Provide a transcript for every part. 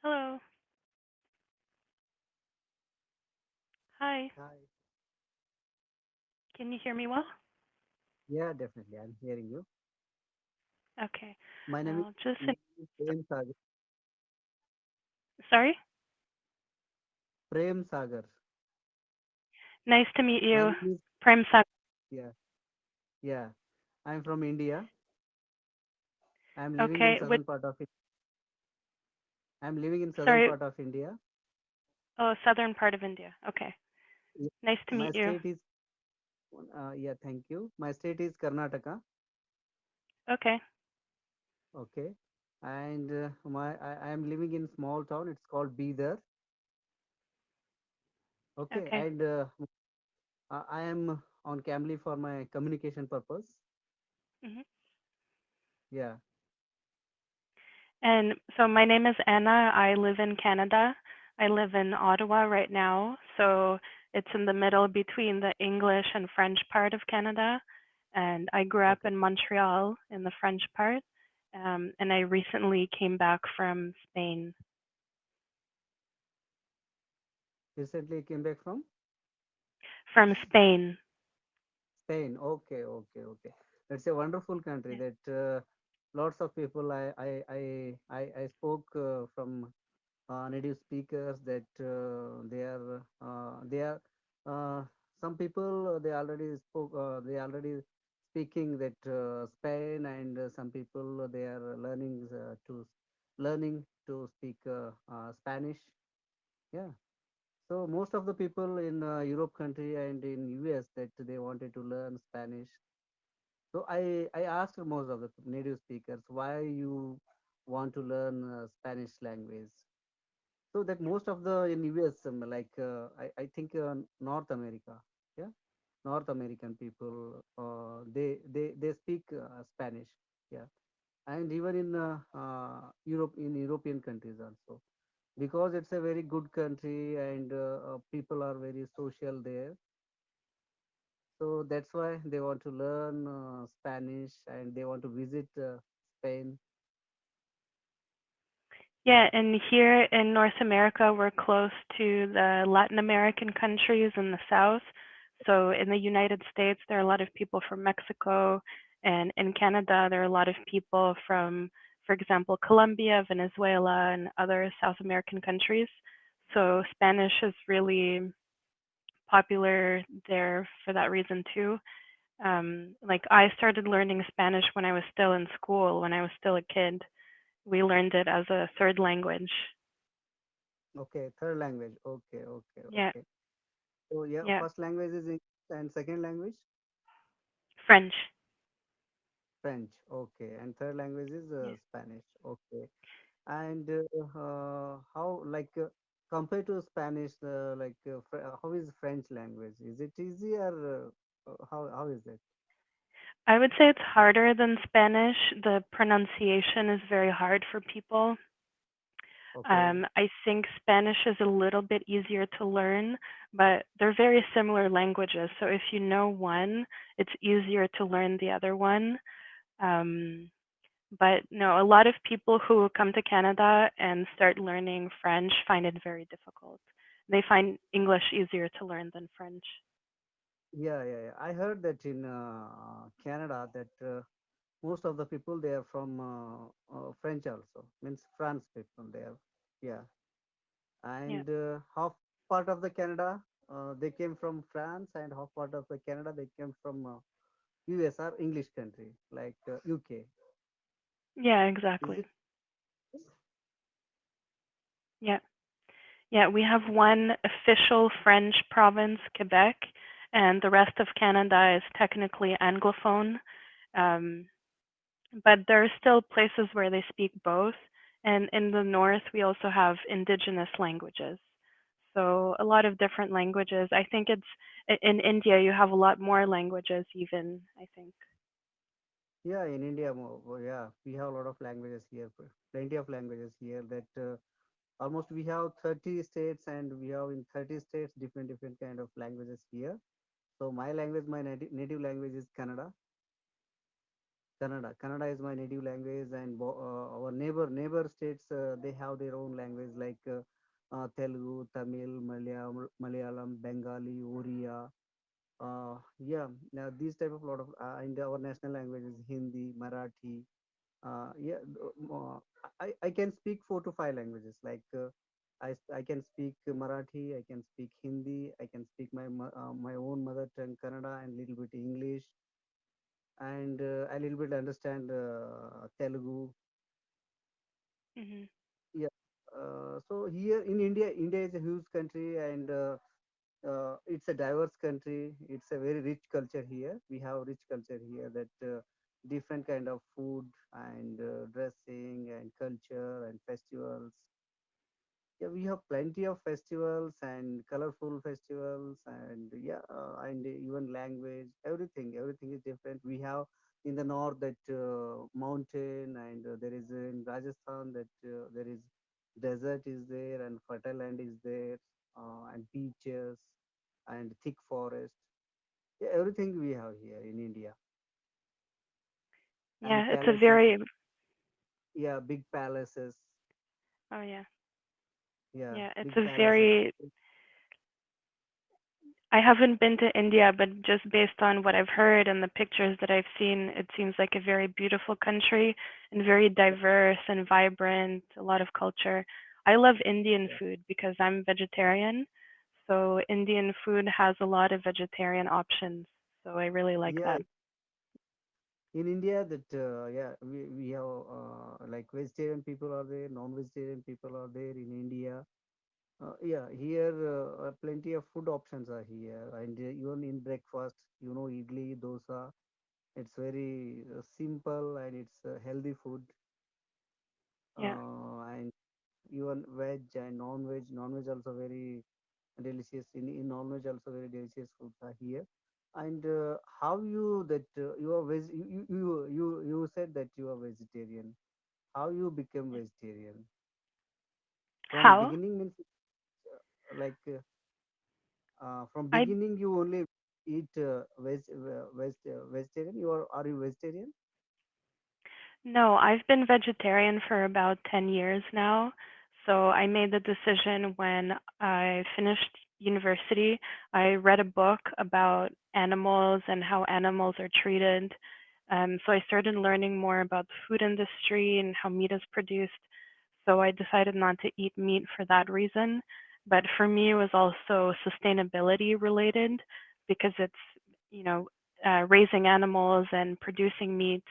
Hello. Hi. Hi. Can you hear me well? Yeah, definitely. I'm hearing you. Okay. My name is I'll just. Prem Sagar. Sorry? Prem Sagar. Nice to meet My you. name is Prem Sak. yeah, yeah. I'm from India. I'm living in Okay. southern part of it. I'm living in southern Sorry. part of India. Oh, southern part of India. Okay. Yeah. Nice to My meet you. state is yeah, thank you. My state is Karnataka. Okay. Okay. And I am living in small town. It's called Bidar. Okay. Okay. And I am on Camly for my communication purpose. hmm Yeah. And so my name is Anna. I live in Canada. I live in Ottawa right now. So it's in the middle between the English and French part of Canada. And I grew up Okay. in Montreal in the French part. And I recently came back from Spain. Recently came back from From Spain. Spain. Okay, okay, okay. That's a wonderful country. Yeah. That lots of people I spoke from native speakers that they are uh, some people they already spoke they already speaking that Spain and some people they are learning to speak Spanish. Yeah. So most of the people in Europe country and in US that they wanted to learn Spanish. So I asked most of the native speakers why you want to learn Spanish language. So that most of the in US I think North America, yeah, North American people they speak Spanish, yeah, and even in Europe in European countries also because it's a very good country and people are very social there. So that's why they want to learn Spanish and they want to visit Spain. Yeah, and here in North America, we're close to the Latin American countries in the south. So in the United States, there are a lot of people from Mexico, and in Canada, there are a lot of people from, for example, Colombia, Venezuela, and other South American countries. So Spanish is really popular there for that reason too. Like I started learning Spanish when I was still in school, when I was still a kid. We learned it as a third language. Okay, third language. Okay, okay, Yeah, okay. So yeah, yeah, first language is English and second language French. French. Okay, and third language is Yeah. Spanish. Okay, and how compared to Spanish, how is French language? Is it easy or how is it? I would say it's harder than Spanish. The pronunciation is very hard for people. Okay. I think Spanish is a little bit easier to learn, but they're very similar languages. So if you know one, it's easier to learn the other one. Um, but no, a lot of people who come to Canada and start learning French find it very difficult. They find English easier to learn than French. Yeah, yeah, yeah. I heard that in Canada that most of the people they are from French also means France people there. Yeah, Yeah. and half part of the Canada they came from France and half part of the Canada they came from US or English country like UK. Yeah, Is exactly. it? Yeah. Yeah, we have one official French province, Quebec, and the rest of Canada is technically Anglophone. Um, but there are still places where they speak both. And in the north, we also have indigenous languages. So a lot of different languages. I think in India, you have a lot more languages, even, I think. Yeah, in India, yeah, we have a lot of languages here, plenty of languages here. That almost we have 30 states, and we have in 30 states different kind of languages here. So my language, my native language is Kannada. Kannada. Kannada is my native language, and our neighbor states they have their own language like Telugu, Tamil, Malayalam, Bengali, Oriya. Yeah, now these type of lot of and our national language is Hindi, Marathi. Yeah, I can speak 4 to 5 languages. Like I can speak Marathi, I can speak Hindi, I can speak my own mother tongue Kannada and little bit English, and a little bit understand Telugu. Hmm. Yeah. So here in India, India is a huge country, and it's a diverse country. It's a very rich culture here. We have rich culture here that different kind of food and dressing and culture and festivals. Yeah, we have plenty of festivals and colorful festivals, and yeah, and even language, everything is different. We have in the north that mountain, and there is in Rajasthan that there is desert is there, and fertile land is there, and beaches and thick forest. Yeah, everything we have here in India, and Yeah, it's a palaces. very, Yeah, big palaces. oh yeah, Yeah, yeah, it's big a palaces. very, I haven't been to India, but just based on what I've heard and the pictures that I've seen, it seems like a very beautiful country and very diverse and vibrant, a lot of culture. I love Indian Yeah, food because I'm vegetarian. So Indian food has a lot of vegetarian options. So I really like yeah. that. In India, that yeah, we have like vegetarian people are there, non-vegetarian people are there in India. Yeah, here plenty of food options are here, and even in breakfast, idli, dosa. It's very simple and it's healthy food, Yeah. and even veg and non-veg. Non-veg also very delicious. In non-veg also very delicious foods are here. And how you that you are you said that you are vegetarian. How you became vegetarian? From How? beginning means like from I beginning you only eat vegetarian. Are you vegetarian? No, I've been vegetarian for about 10 years now. So I made the decision when I finished university. I read a book about animals and how animals are treated. So I started learning more about the food industry and how meat is produced. So I decided not to eat meat for that reason. But for me, it was also sustainability related because it's, you know, raising animals and producing meat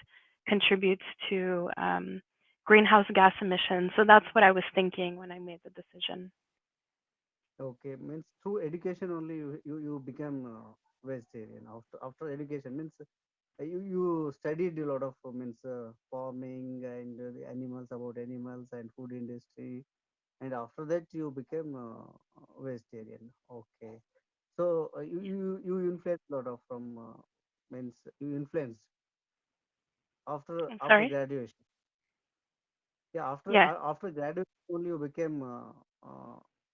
contributes to greenhouse gas emissions. So that's what I was thinking when I made the decision. Okay, means through education only you become vegetarian. After education means you studied a lot of means farming and the animals about animals and food industry, and after that you became vegetarian. Okay, so you influenced a lot of from means you influenced I'm after sorry? graduation. Yeah, Yeah, after graduation only you became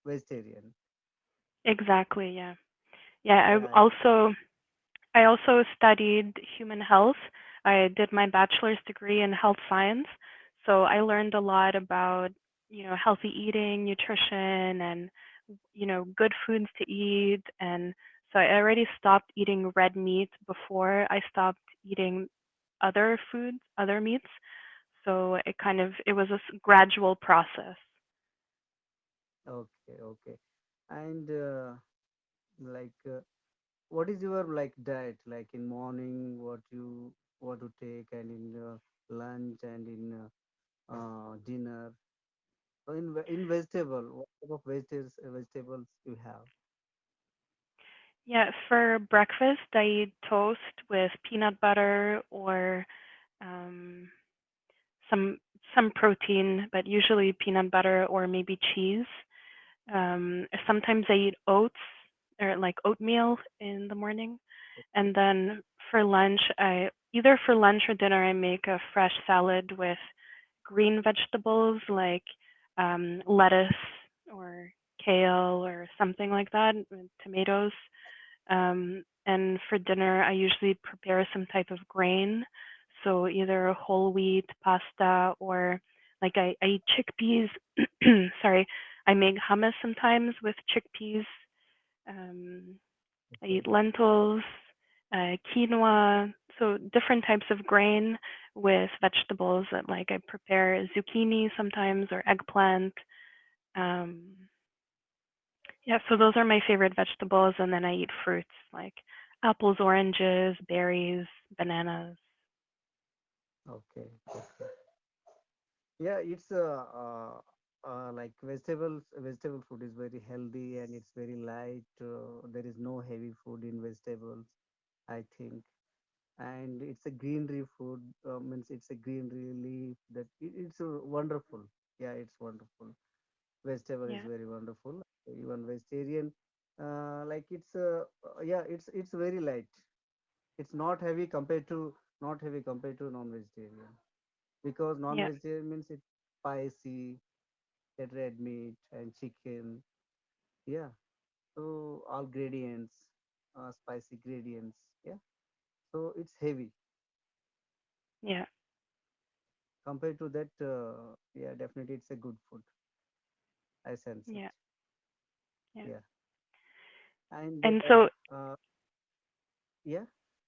vegetarian. exactly. Yeah. Yeah, Yeah, yeah. I also studied human health. I did my bachelor's degree in health science. So I learned a lot about, healthy eating, nutrition, and, good foods to eat. And so I already stopped eating red meat before I stopped eating other foods, other meats. So it was a gradual process. Okay, okay. And like, what is your like diet? Like in morning, what to take, and in lunch and in dinner. So in vegetable, what type of vegetables you have? Yeah, for breakfast, I eat toast with peanut butter or um, some some protein, but usually peanut butter or maybe cheese. Sometimes I eat oats or like oatmeal in the morning, Okay, and then for lunch, I either for lunch or dinner I make a fresh salad with green vegetables like lettuce or kale or something like that, and tomatoes. And for dinner, I usually prepare some type of grain. So either whole wheat pasta or like I eat chickpeas. Sorry, I make hummus sometimes with chickpeas. Um, I Okay. eat lentils, quinoa, so different types of grain with vegetables that like I prepare zucchini sometimes or eggplant. Um, yeah, so those are my favorite vegetables, and then I eat fruits like apples, oranges, berries, bananas. Okay. Okay. Yeah, it's like vegetable food is very healthy and it's very light. There is no heavy food in vegetables, I think. And it's a greenery food, means it's a greenery leaf that it's wonderful. Yeah, it's wonderful. Vegetable is Yeah, very wonderful. Even vegetarian, like yeah, it's very light. It's not heavy compared to non-vegetarian, because yeah, non-vegetarian means it's spicy, that red meat and chicken. Yeah, so all gradients, spicy gradients. Yeah, so it's heavy yeah, compared to that. Yeah, definitely it's a good food. I sense it. yeah, yeah. Yeah, and And so, uh, yeah,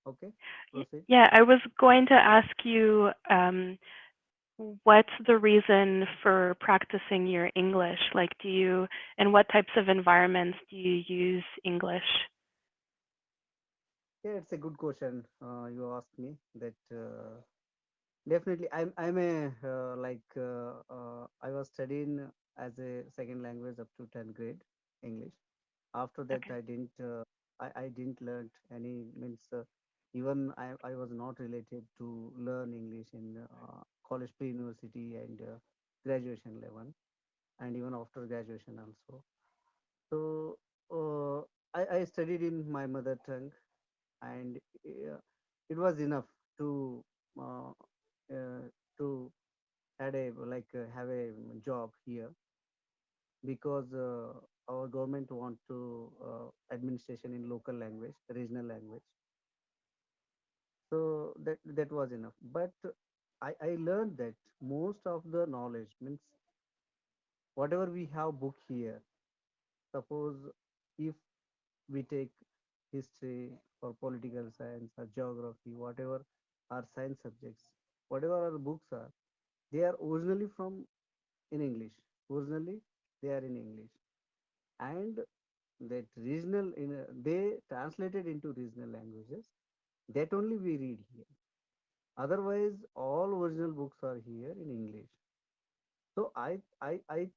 okay, proceed. yeah, I was going to ask you, what's the reason for practicing your English? Like, and what types of environments do you use English? Yeah, it's a good question. You asked me that. Definitely, I'm a I was studying as a second language up to 10th grade English. After that, Okay, I didn't learn any, means even I was not related to learn English in college, pre-university, and graduation level, and even after graduation also. So I studied in my mother tongue, and it was enough to uh, uh, to have a job here, because our government want to administration in local language, regional language. So that was enough. But I learned that most of the knowledge, means whatever we have book here. Suppose if we take history or political science or geography, whatever our science subjects, whatever our books are, they are originally from in English. Originally, they are in English, and that regional they translated into regional languages. That only we read here. Otherwise, all original books are here in English. So I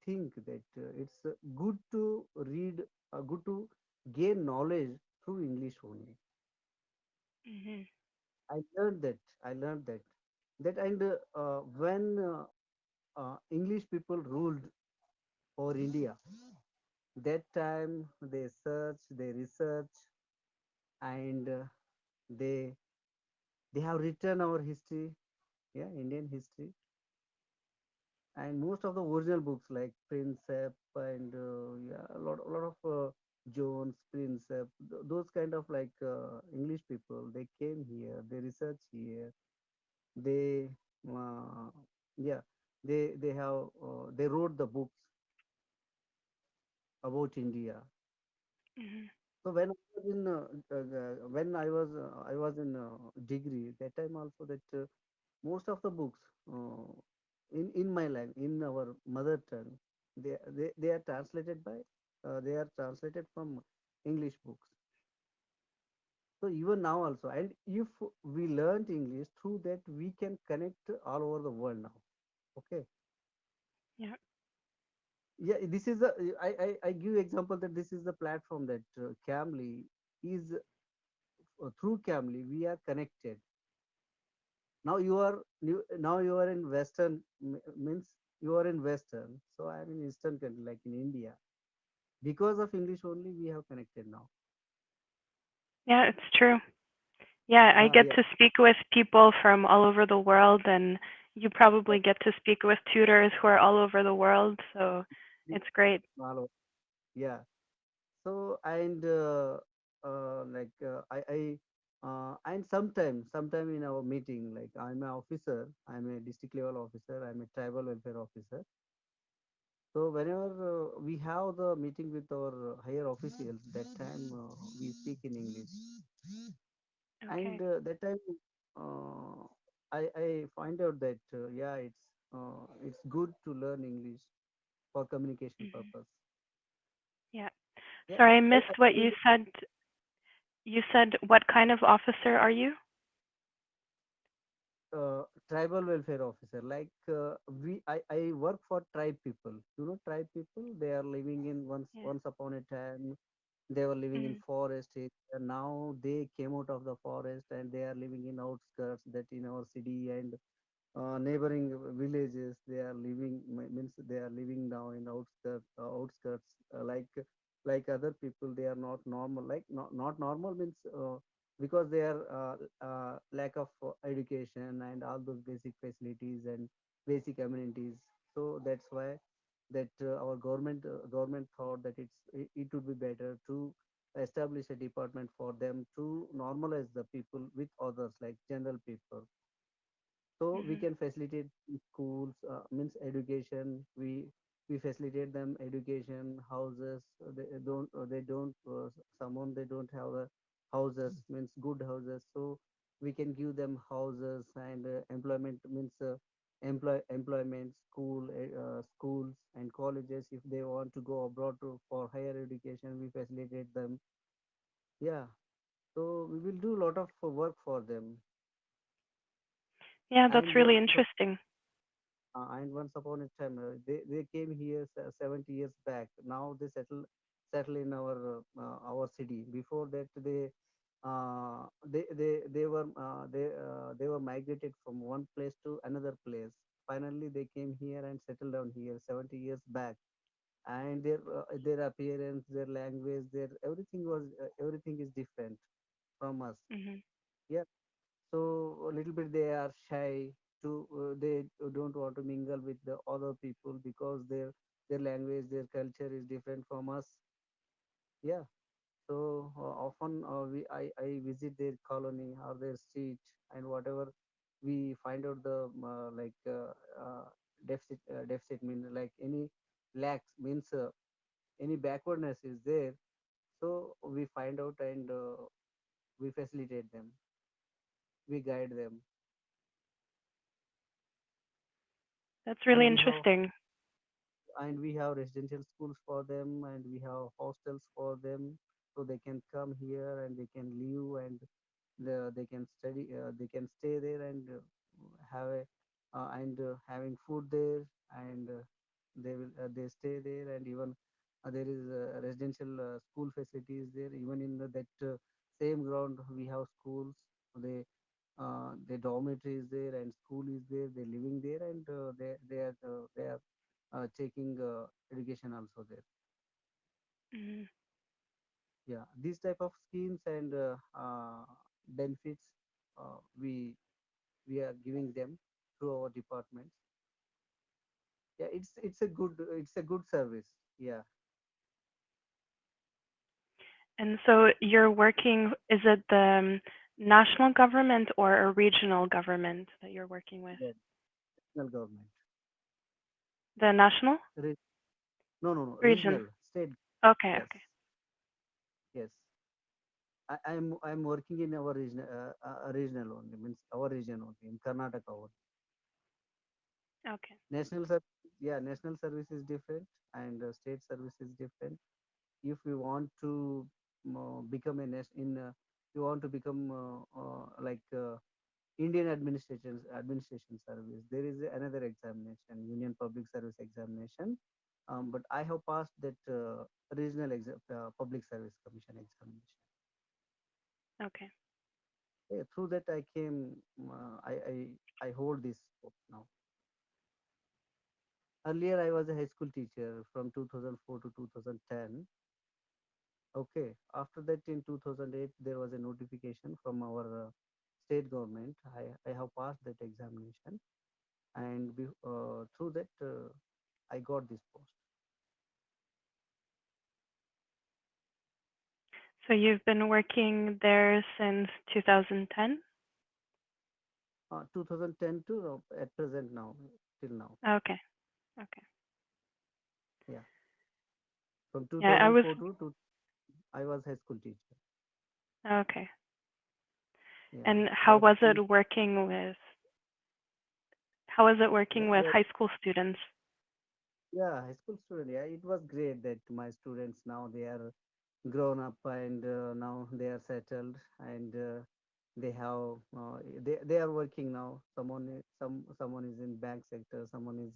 think that it's good to read, good to gain knowledge through English only. hmm I learned that. I learned that. That and when English people ruled over India, that time they search, they research, and they they have written our history, yeah, Indian history, and most of the original books like Princep and yeah, a lot of Jones, Princep, those kind of like English people. They came here, they research here, they uh, yeah, they wrote the books about India. hmm So when I was in degree, that time also, that most of the books uh, in my language, in our mother tongue, they are translated by they are translated from English books. So even now also, and if we learned English, through that we can connect all over the world now. Okay. Yeah. Yeah, this is the I give example that this is the platform that Camly is, through Camly we are connected. Now you are in Western, means you are in Western, so I am in Eastern country like in India. Because of English only we have connected now. Yeah, it's true. Yeah, I get Yeah, to speak with people from all over the world, and you probably get to speak with tutors who are all over the world, so the- it's great. Malo. Yeah. So and like And sometime in our meeting, like I'm an officer, I'm a district level officer, I'm a tribal welfare officer. So whenever we have the meeting with our higher officials, that time we speak in English. And Okay. that time uh, I find out that yeah, it's good to learn English for communication Hmm. purpose. Yeah. Yeah, Sorry, I I missed what told you said. You said what kind of officer are you? tribal welfare officer. Like I work for tribe people. You know, tribe people. They are living in Yeah. once upon a time. They were living in Hmm. forest area. Now they came out of the forest and they are living in outskirts, that in our city and neighboring villages. They are living means they are living now in outskirts, like other people. They are not normal, like not normal means because they are lack of education and all those basic facilities and basic amenities. So that's why that our government thought that it would be better to establish a department for them to normalize the people with others, like general people. So we Hmm. can facilitate schools, means education. We facilitate them education, houses. They don't someone they don't have houses, means good houses. So we can give them houses, and employment means employment, schools and colleges. If they want to go abroad for higher education, we facilitate them. Yeah, so we will do a lot of work for them. Yeah, that's And really once interesting. and once upon a time, they came here 70 years back. Now they settle in our city. Before that, they were migrated from one place to another place. Finally, they came here and settled down here 70 years back. And their appearance, their language, their everything is different from us. Hmm. Yeah, so a little bit they are shy to they don't want to mingle with the other people because their language, their culture is different from us. Yeah, so often I visit their colony or their street, and whatever we find out the deficit means like any lacks means any backwardness is there. So we find out, and we facilitate them, we guide them. That's and really we have interesting. and we have residential schools for them, and we have hostels for them, so they can come here and they can live, and they can study, they can stay there, and have a and having food there, and they stay there, and even there is residential school facilities there. Even in that same ground we have schools. The dormitory is there and school is there. They're living there, and they are taking education also there. Hmm. Yeah, these type of schemes and benefits we are giving them through our departments. Yeah, it's a good service. Yeah, And so you're working, is it the national government or a regional government that you're working with? the national government. The national? Re- no, Region. regional, state. Okay, Yes, okay. yes. I'm working in our regional only, means our region only, in Karnataka only. Okay. National service, yeah, national service is different, and state service is different. If you want to become a nation in you want to become Indian administration service, there is another examination, Union Public Service Examination. But I have passed that regional Public Service Commission examination. Okay. Yeah, through that I came. I hold this post now. Earlier I was a high school teacher from 2004 to 2010. Okay. After that, in 2008, there was a notification from our state government. I have passed that examination, and through that, I got this post. So you've been working there since 2010? 2010 to at present now, till now. Okay. Okay. Yeah, from Yeah, I was 2004 to I was high school teacher. okay. Yeah, And how but was it working with yeah, high school students? yeah, high school student. Yeah, it was great that my students now they are grown up and now they are settled and they have they are working now. Someone is in bank sector, someone is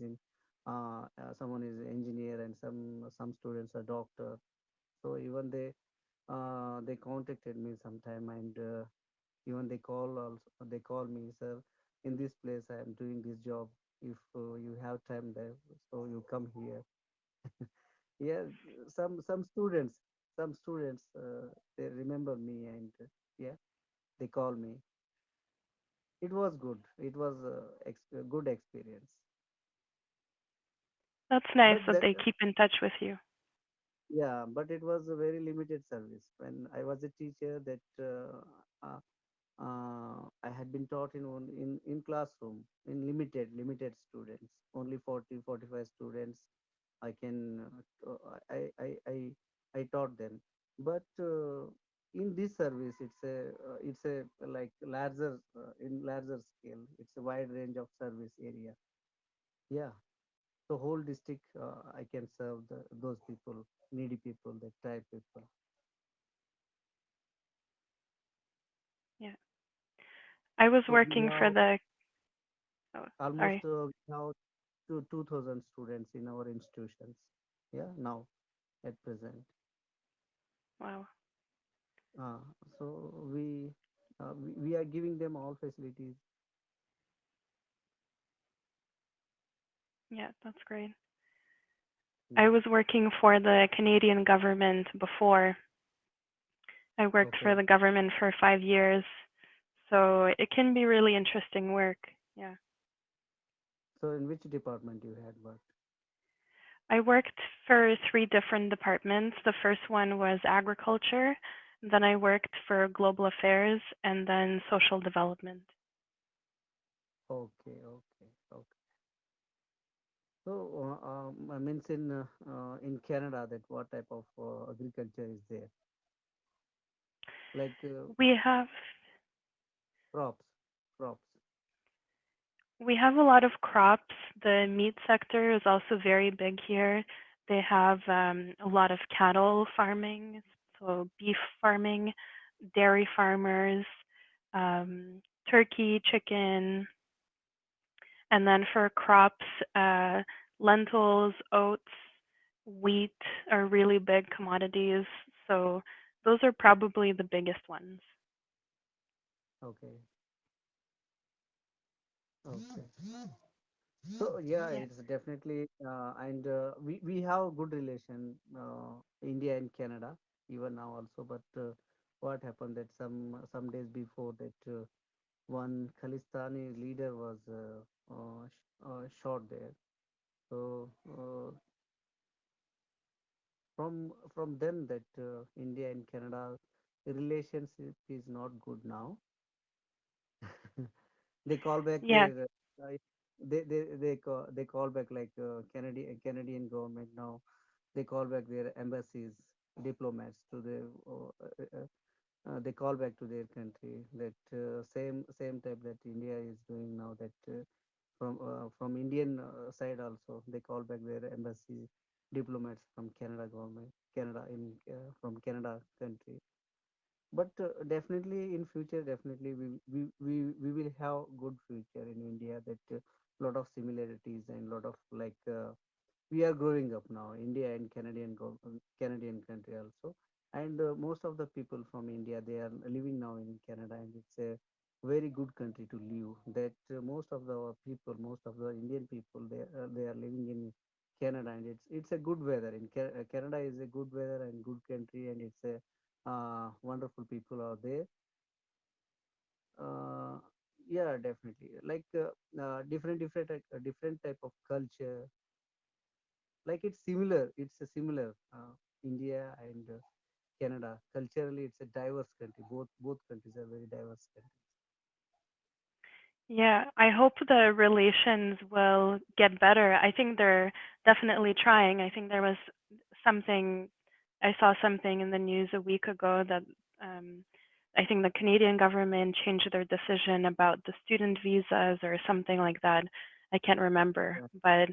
engineer, and some students are doctor. So even they contacted me sometime and even they call me, sir, in this place I am doing this job. If you have time there, so you come here. Yeah, some students they remember me and yeah, they call me. It was good. It was a good experience. That's nice But that that they keep in touch with you. yeah, but it was a very limited service. When I was a teacher, that I had been taught in classroom in limited students, only 40 45 students. I can I taught them, but in this service, it's a like larger in larger scale. It's a wide range of service area. Yeah, the whole district I can serve those people, needy people, the tribe people. Yeah. I was So we working for have the oh, almost sorry. we have 2,000 students in our institutions. Yeah, now at present. Wow. Uh, so we are giving them all facilities. Yeah, that's great. I Yeah. was working for the Canadian government before. I worked for Okay. the government for 5 years, so it can be really interesting work. Yeah. So in which department you had worked? I worked for three different departments. The first one was agriculture, then I worked for global affairs, and then social development. Okay, okay, okay. So I means in Canada, that what type of agriculture is there? Like We have crops, crops. we have a lot of crops. The meat sector is also very big here. They have a lot of cattle farming, so beef farming, dairy farmers, turkey, chicken, and then for crops, lentils, oats, wheat are really big commodities. So those are probably the biggest ones. Okay, okay. So yeah, Yeah. it's definitely and we have good relation, India and Canada, even now also. But what happened that some days before that one Khalistani leader was shot there. So from then that India and Canada relationship is not good now. They call back Yeah. their they call back like Canadian government now. They call back their embassies, diplomats to their they call back to their country. That same type that India is doing now. That from Indian side also they call back their embassy diplomats from Canada government, Canada in from Canada country. But definitely in future, definitely we will have good future in India. That lot of similarities and lot of like we are growing up now, India and Canadian country also. And most of the people from India they are living now in Canada, and it's a very good country to live. That most of the people, most of the Indian people, they are living in Canada, and it's a good weather in Canada is a good weather and good country, and it's a wonderful people are there. uh, yeah, definitely like different type of culture, like it's similar, it's a similar India and Canada. Culturally, it's a diverse country. Both countries are very diverse countries. Yeah, I hope the relations will get better. I think they're definitely trying. I think there was something, I saw something in the news a week ago that um, I think the Canadian government changed their decision about the student visas or something like that. I can't remember. Yeah, But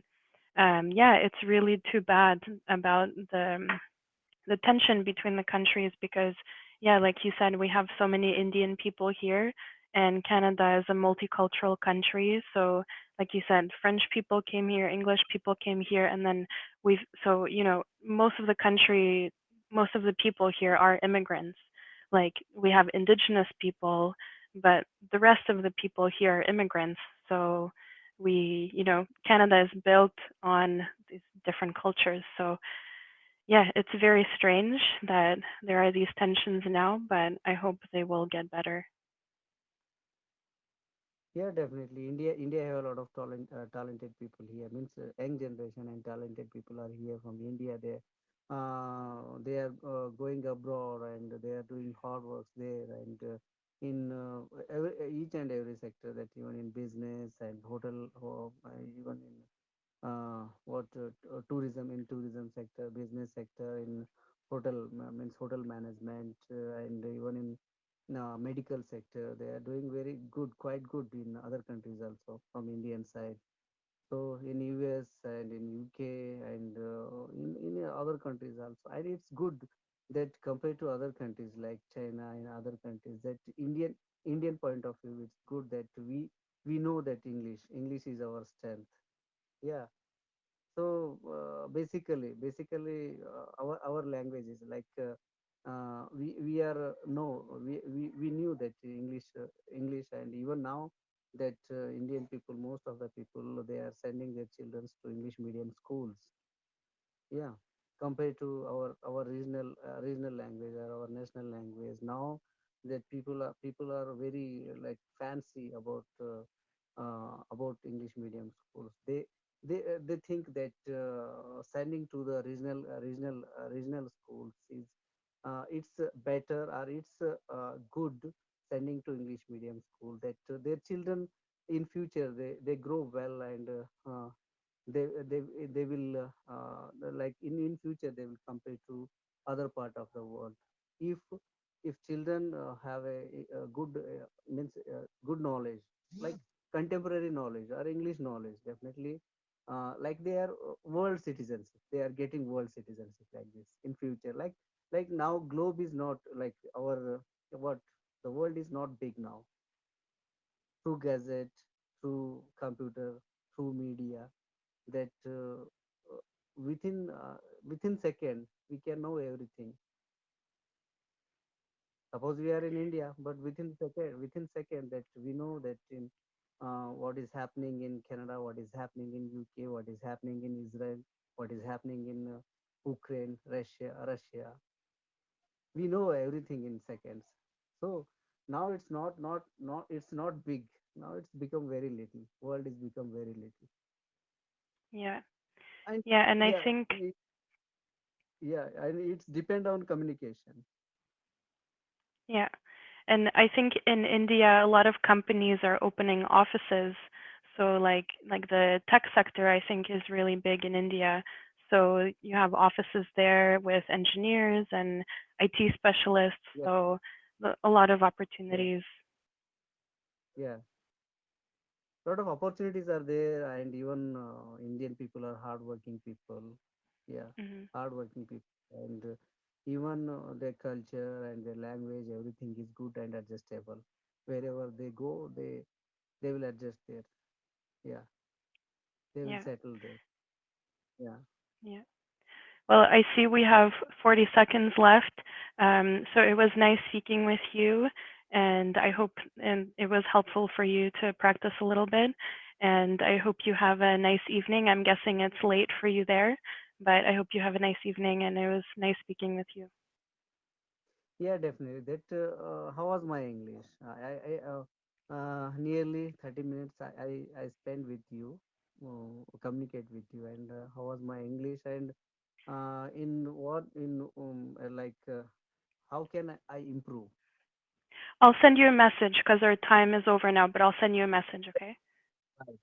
yeah, it's really too bad about the tension between the countries because yeah, like you said, we have so many Indian people here and Canada is a multicultural country. So like you said, French people came here, English people came here, and then we've so most of the country, most of the people here are immigrants. Like we have indigenous people, but the rest of the people here are immigrants. So we, Canada is built on these different cultures. So yeah, it's very strange that there are these tensions now, but I hope they will get better. yeah, definitely. India have a lot of talented people here. Means young generation and talented people are here from India. They are going abroad and they are doing hard works there and in each and every sector. That even in business and hotel, or even in tourism, in tourism sector, business sector, in means hotel management, and even in medical sector they are doing very good, quite good in other countries also from Indian side. So in US and in UK and in other countries also, and it's good that compared to other countries like China and other countries, that Indian point of view, it's good that we know that English is our strength. Yeah. So basically, our language is like we are no we knew that English, and even now that Indian people, most of the people, they are sending their children to English medium schools. Yeah, compared to our regional language or our national language. Now that people are very fancy about English medium schools. They think that sending to the regional schools is it's better, or it's good sending to English medium school, that their children in future they grow well, and they they they will like in future they will compare to other part of the world. If if children have a good means good knowledge, like contemporary knowledge or English knowledge, definitely like they are world citizenship, they are getting world citizenship like this in future. Like now globe is not like our what the world is not big now. Through gadget, through computer, through media, that within within second we can know everything. Suppose we are in India, but within second that we know that in what is happening in Canada, what is happening in UK, what is happening in Israel, what is happening in Ukraine, Russia. We know everything in seconds. So now it's not big. Now it's become very little. World is become very little. Yeah. And Yeah, and I yeah, think yeah, and it's depend on communication. yeah. And I think in India a lot of companies are opening offices. So like the tech sector I think is really big in India. So you have offices there with engineers and IT specialists. Yeah, So a lot of yeah, opportunities. yeah. Lot of opportunities are there, and even Indian people are hardworking people. Yeah, Hmm. hardworking people, and even their culture and their language, everything is good and adjustable. Wherever they go, they will adjust there. Yeah, they will Yeah. settle there. Yeah. Yeah. Well, I see we have 40 seconds left. So it was nice speaking with you, and I hope and it was helpful for you to practice a little bit. And I hope you have a nice evening. I'm guessing it's late for you there, but I hope you have a nice evening, and it was nice speaking with you. Yeah, definitely. That how was my English? Nearly 30 minutes I spent with you, communicate with you, and how was my English, and in what in how can I improve? I'll send you a message because our time is over now, but I'll send you a message, okay? Right.